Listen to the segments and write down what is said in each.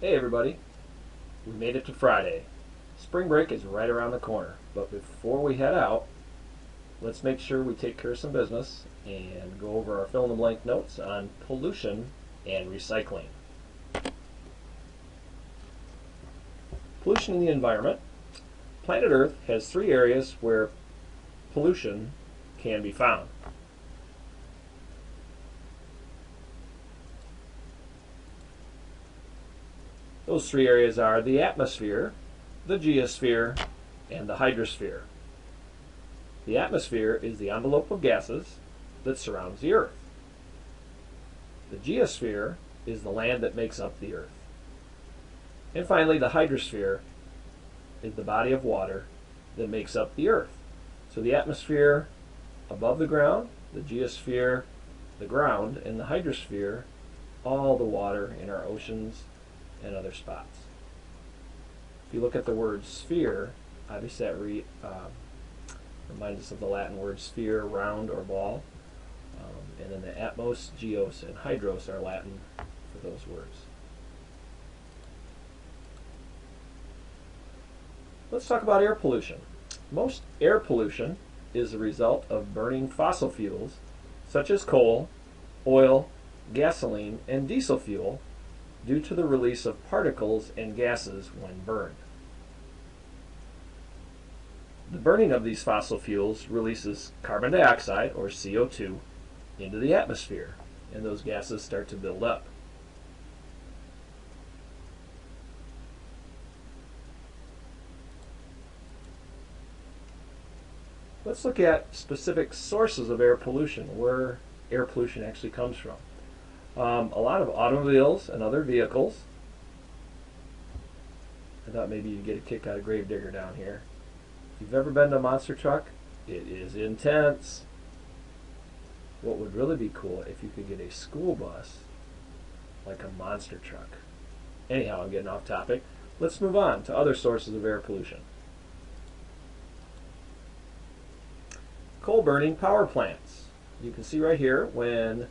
Hey everybody, we made it to Friday. Spring break is right around the corner, but before we head out, let's make sure we take care of some business and go over our fill in the blank notes on pollution and recycling. Pollution in the environment. Planet Earth has three areas where pollution can be found. Those three areas are the atmosphere, the geosphere, and the hydrosphere. The atmosphere is the envelope of gases that surrounds the Earth. The geosphere is the land that makes up the Earth. And finally, the hydrosphere is the body of water that makes up the Earth. So the atmosphere above the ground, the geosphere, the ground, and the hydrosphere, all the water in our oceans and other spots. If you look at the word sphere, obviously that reminds us of the Latin word sphere, round or ball. And then the atmos, geos, and hydros are Latin for those words. Let's talk about air pollution. Most air pollution is the result of burning fossil fuels such as coal, oil, gasoline, and diesel fuel due to the release of particles and gases when burned. The burning of these fossil fuels releases carbon dioxide, or CO2, into the atmosphere, and those gases start to build up. Let's look at specific sources of air pollution, where air pollution actually comes from. A lot of automobiles and other vehicles. I thought maybe you'd get a kick out of Gravedigger down here. If you've ever been to a monster truck, it is intense. What would really be cool if you could get a school bus like a monster truck. Anyhow, I'm getting off topic. Let's move on to other sources of air pollution. Coal burning power plants. You can see right here when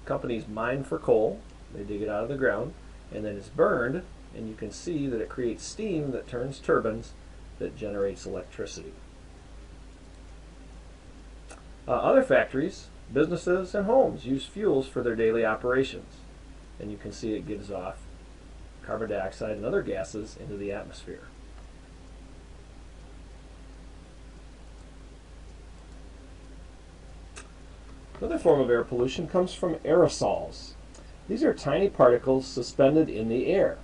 companies mine for coal, they dig it out of the ground, and then it's burned, and you can see that it creates steam that turns turbines that generates electricity. Other factories, businesses, and homes use fuels for their daily operations, and you can see it gives off carbon dioxide and other gases into the atmosphere. Another form of air pollution comes from aerosols. These are tiny particles suspended in the air.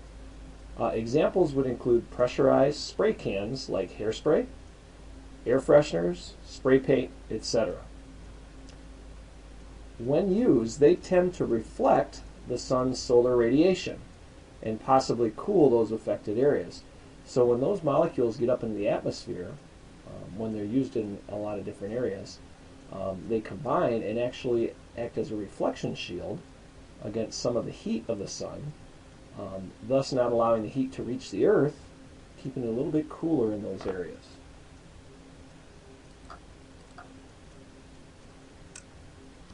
Examples would include pressurized spray cans like hairspray, air fresheners, spray paint, etc. When used, they tend to reflect the sun's solar radiation and possibly cool those affected areas. So when those molecules get up into the atmosphere, when they're used in a lot of different areas, they combine and actually act as a reflection shield against some of the heat of the sun, thus not allowing the heat to reach the earth, keeping it a little bit cooler in those areas.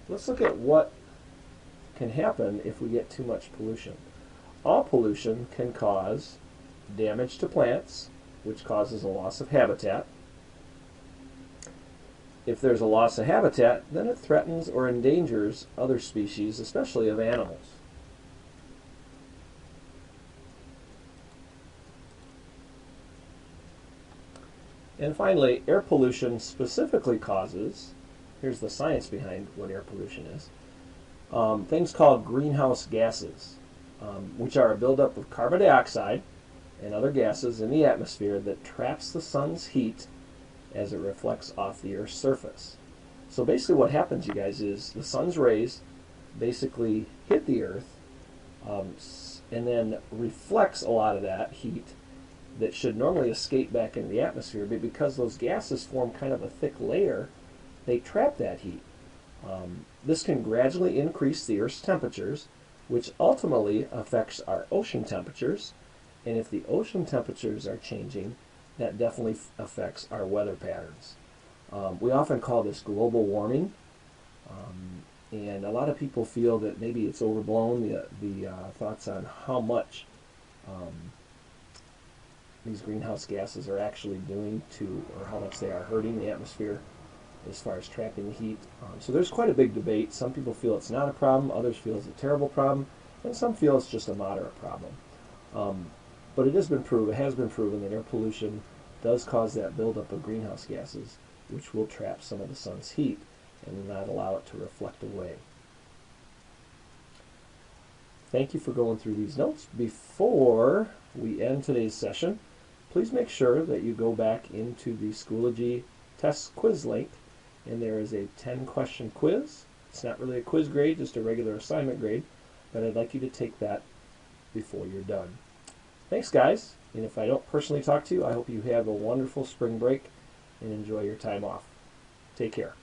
Let's look at what can happen if we get too much pollution. All pollution can cause damage to plants, which causes a loss of habitat. If there's a loss of habitat, then it threatens or endangers other species, especially of animals. And finally, air pollution specifically causes, here's the science behind what air pollution is, things called greenhouse gases, which are a buildup of carbon dioxide and other gases in the atmosphere that traps the sun's heat as it reflects off the Earth's surface. So basically what happens, you guys, is the sun's rays basically hit the Earth and then reflects a lot of that heat that should normally escape back into the atmosphere, but because those gases form kind of a thick layer, they trap that heat. This can gradually increase the Earth's temperatures, which ultimately affects our ocean temperatures, and if the ocean temperatures are changing, that definitely affects our weather patterns. We often call this global warming, And a lot of people feel that maybe it's overblown, the thoughts on how much these greenhouse gases are actually doing to, or how much they are hurting the atmosphere as far as trapping the heat. So there's quite a big debate. Some people feel it's not a problem, others feel it's a terrible problem, and some feel it's just a moderate problem. But it has been proven that air pollution does cause that buildup of greenhouse gases, which will trap some of the sun's heat and not allow it to reflect away. Thank you for going through these notes. Before we end today's session, please make sure that you go back into the Schoology test quiz link, and there is a 10-question quiz. It's not really a quiz grade, just a regular assignment grade, but I'd like you to take that before you're done. Thanks, guys, and if I don't personally talk to you, I hope you have a wonderful spring break and enjoy your time off. Take care.